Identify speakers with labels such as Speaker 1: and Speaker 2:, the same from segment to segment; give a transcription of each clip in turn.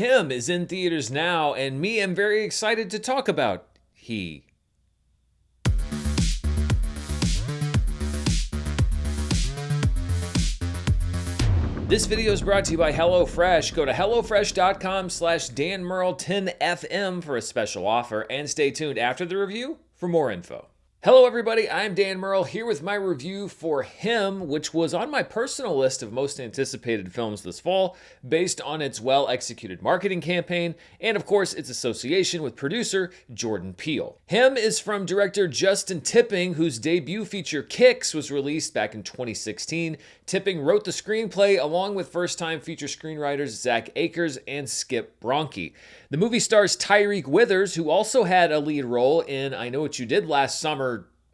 Speaker 1: Him is in theaters now, and me am very excited to talk about he. This video is brought to you by HelloFresh. Go to HelloFresh.com/DanMurrell10FM for a special offer, and stay tuned after the review for more info. Hello everybody, I'm Dan Murrell here with my review for Him, which was on my personal list of most anticipated films this fall, based on its well-executed marketing campaign, and of course its association with producer Jordan Peele. Him is from director Justin Tipping, whose debut feature Kicks was released back in 2016. Tipping wrote the screenplay along with first-time feature screenwriters Zach Akers and Skip Bronke. The movie stars Tyreek Withers, who also had a lead role in I Know What You Did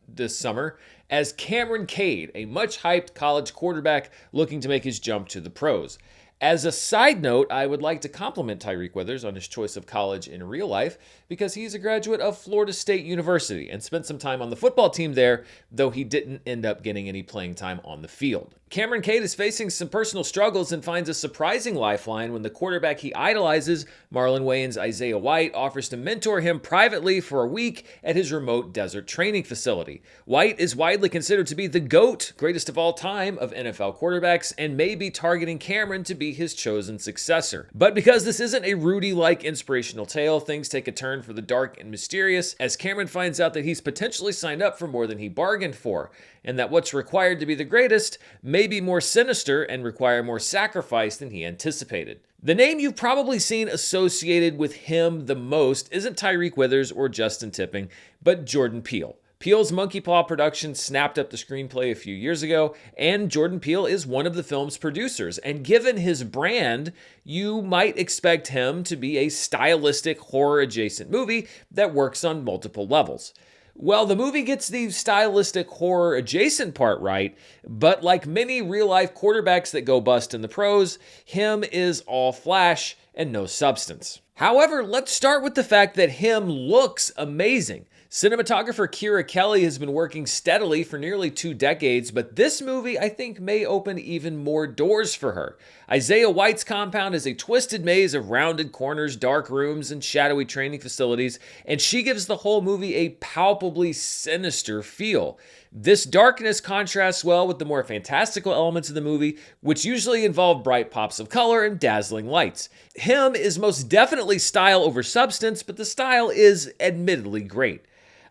Speaker 1: this summer, as Cameron Cade, a much-hyped college quarterback looking to make his jump to the pros. As a side note, I would like to compliment Tyreek Withers on his choice of college in real life because he's a graduate of Florida State University and spent some time on the football team there, though he didn't end up getting any playing time on the field. Cameron Cade is facing some personal struggles and finds a surprising lifeline when the quarterback he idolizes, Marlon Wayans' Isaiah White, offers to mentor him privately for a week at his remote desert training facility. White is widely considered to be the GOAT, greatest of all time, of NFL quarterbacks, and may be targeting Cameron to be his chosen successor. But because this isn't a Rudy-like inspirational tale, things take a turn for the dark and mysterious as Cameron finds out that he's potentially signed up for more than he bargained for, and that what's required to be the greatest may be more sinister and require more sacrifice than he anticipated. The name you've probably seen associated with him the most isn't Tyreek Withers or Justin Tipping, but Jordan Peele. Peele's Monkey Paw Productions snapped up the screenplay a few years ago, and Jordan Peele is one of the film's producers. And given his brand, you might expect him to be a stylistic horror-adjacent movie that works on multiple levels. Well, the movie gets the stylistic horror-adjacent part right, but like many real-life quarterbacks that go bust in the pros, Him is all flash and no substance. However, let's start with the fact that Him looks amazing. Cinematographer Kira Kelly has been working steadily for nearly 2 decades, but this movie, I think, may open even more doors for her. Isaiah White's compound is a twisted maze of rounded corners, dark rooms, and shadowy training facilities, and she gives the whole movie a palpably sinister feel. This darkness contrasts well with the more fantastical elements of the movie, which usually involve bright pops of color and dazzling lights. Him is most definitely style over substance, but the style is admittedly great.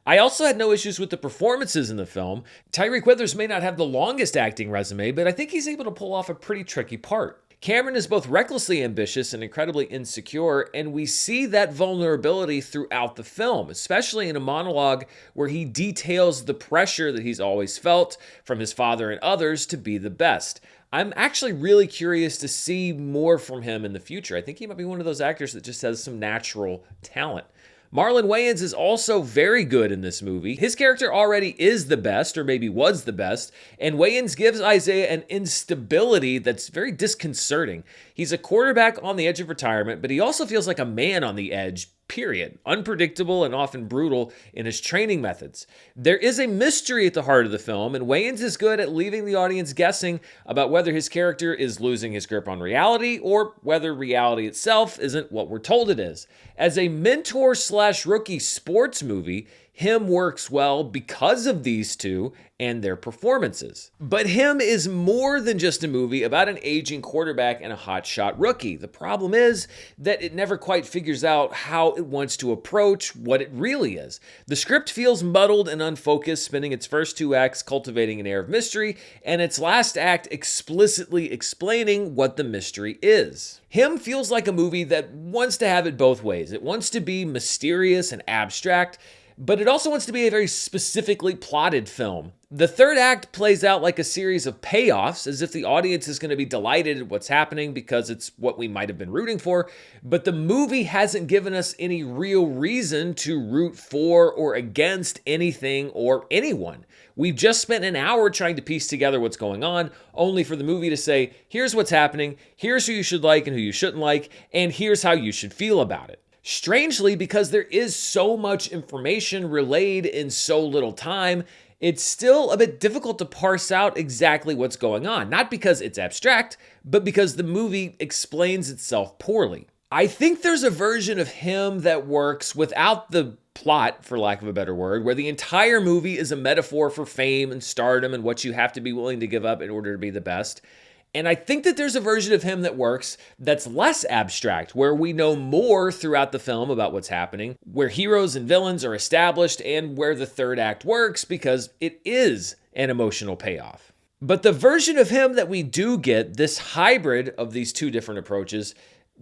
Speaker 1: I also had no issues with the performances in the film. Tyreek Withers may not have the longest acting resume, but I think he's able to pull off a pretty tricky part. Cameron is both recklessly ambitious and incredibly insecure, and we see that vulnerability throughout the film, especially in a monologue where he details the pressure that he's always felt from his father and others to be the best. I'm actually really curious to see more from him in the future. I think he might be one of those actors that just has some natural talent. Marlon Wayans is also very good in this movie. His character already is the best, or maybe was the best, and Wayans gives Isaiah an instability that's very disconcerting. He's a quarterback on the edge of retirement, but he also feels like a man on the edge, period. Unpredictable and often brutal in his training methods. There is a mystery at the heart of the film, and Wayans is good at leaving the audience guessing about whether his character is losing his grip on reality or whether reality itself isn't what we're told it is. As a mentor/rookie sports movie, Him works well because of these two and their performances. But Him is more than just a movie about an aging quarterback and a hotshot rookie. The problem is that it never quite figures out how it wants to approach what it really is. The script feels muddled and unfocused, spending its first 2 acts cultivating an air of mystery, and its last act explicitly explaining what the mystery is. Him feels like a movie that wants to have it both ways. It wants to be mysterious and abstract, but it also wants to be a very specifically plotted film. The third act plays out like a series of payoffs, as if the audience is going to be delighted at what's happening because it's what we might have been rooting for, but the movie hasn't given us any real reason to root for or against anything or anyone. We've just spent an hour trying to piece together what's going on, only for the movie to say, here's what's happening, here's who you should like and who you shouldn't like, and here's how you should feel about it. Strangely, because there is so much information relayed in so little time, it's still a bit difficult to parse out exactly what's going on. Not because it's abstract, but because the movie explains itself poorly. I think there's a version of him that works without the plot, for lack of a better word, where the entire movie is a metaphor for fame and stardom and what you have to be willing to give up in order to be the best. And I think that there's a version of him that works that's less abstract, where we know more throughout the film about what's happening, where heroes and villains are established, and where the third act works because it is an emotional payoff. But the version of him that we do get, this hybrid of these two different approaches,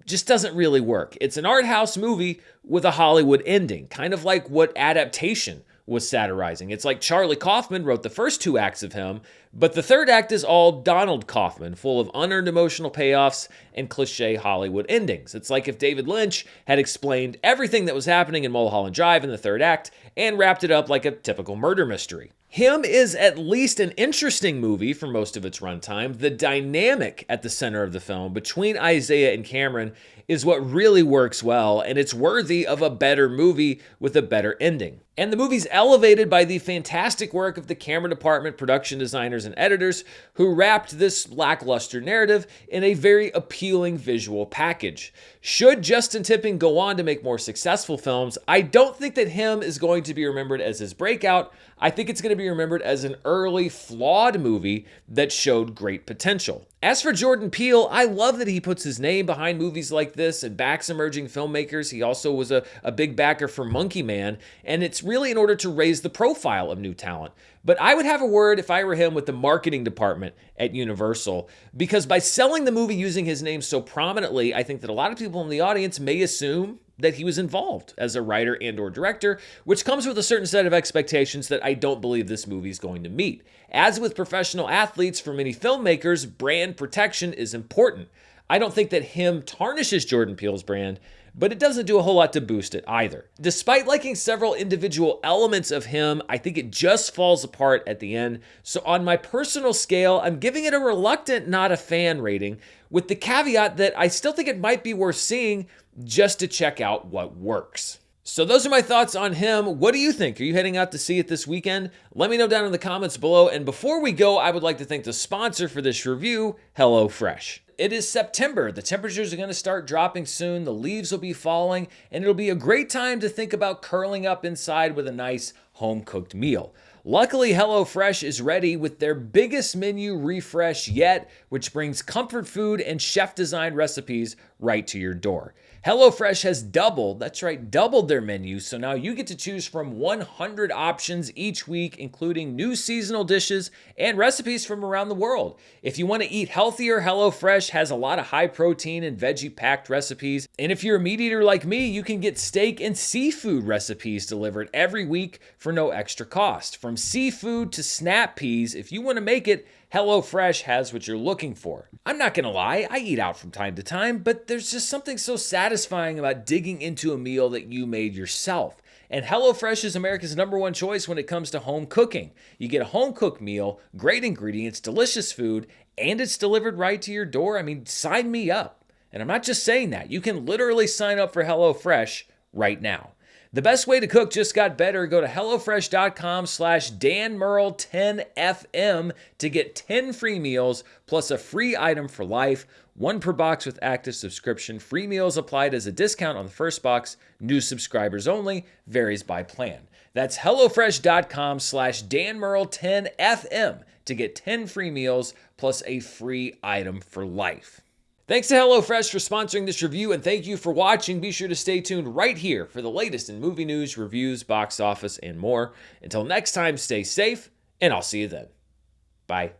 Speaker 1: just doesn't really work. It's an art house movie with a Hollywood ending, kind of like what Adaptation was satirizing. It's like Charlie Kaufman wrote the first two acts of him, but the third act is all Donald Kaufman, full of unearned emotional payoffs and cliche Hollywood endings. It's like if David Lynch had explained everything that was happening in Mulholland Drive in the third act and wrapped it up like a typical murder mystery. Him is at least an interesting movie for most of its runtime. The dynamic at the center of the film between Isaiah and Cameron is what really works well, and it's worthy of a better movie with a better ending. And the movie's elevated by the fantastic work of the camera department, production designers, and editors who wrapped this lackluster narrative in a very appealing visual package. Should Justin Tipping go on to make more successful films, I don't think that him is going to be remembered as his breakout. I think it's going to be remembered as an early, flawed movie that showed great potential. As for Jordan Peele, I love that he puts his name behind movies like this and backs emerging filmmakers. He also was a big backer for Monkey Man, and it's really in order to raise the profile of new talent. But I would have a word, if I were him, with the marketing department at Universal, because by selling the movie using his name so prominently, I think that a lot of people in the audience may assume that he was involved as a writer and or director, which comes with a certain set of expectations that I don't believe this movie is going to meet. As with professional athletes, for many filmmakers, brand protection is important. I don't think that him tarnishes Jordan Peele's brand, but it doesn't do a whole lot to boost it either. Despite liking several individual elements of him, I think it just falls apart at the end. So on my personal scale, I'm giving it a reluctant, not a fan rating, with the caveat that I still think it might be worth seeing just to check out what works. So those are my thoughts on him. What do you think? Are you heading out to see it this weekend? Let me know down in the comments below. And before we go, I would like to thank the sponsor for this review, HelloFresh. It is September. The temperatures are going to start dropping soon. The leaves will be falling, and it'll be a great time to think about curling up inside with a nice home-cooked meal. Luckily, HelloFresh is ready with their biggest menu refresh yet, which brings comfort food and chef-designed recipes right to your door. HelloFresh has doubled their menu, so now you get to choose from 100 options each week, including new seasonal dishes and recipes from around the world. If you want to eat healthier, HelloFresh has a lot of high-protein and veggie-packed recipes. And if you're a meat eater like me, you can get steak and seafood recipes delivered every week for no extra cost. From seafood to snap peas, if you want to make it, HelloFresh has what you're looking for. I'm not gonna lie, I eat out from time to time, but there's just something so satisfying about digging into a meal that you made yourself. And HelloFresh is America's #1 choice when it comes to home cooking. You get a home-cooked meal, great ingredients, delicious food, and it's delivered right to your door. I mean, sign me up. And I'm not just saying that. You can literally sign up for HelloFresh right now. The best way to cook just got better. Go to HelloFresh.com/DanMurrell10FM to get 10 free meals plus a free item for life, 1 per box with active subscription. Free meals applied as a discount on the first box. New subscribers only. Varies by plan. That's HelloFresh.com/DanMurrell10FM to get 10 free meals plus a free item for life. Thanks to HelloFresh for sponsoring this review, and thank you for watching. Be sure to stay tuned right here for the latest in movie news, reviews, box office, and more. Until next time, stay safe, and I'll see you then. Bye.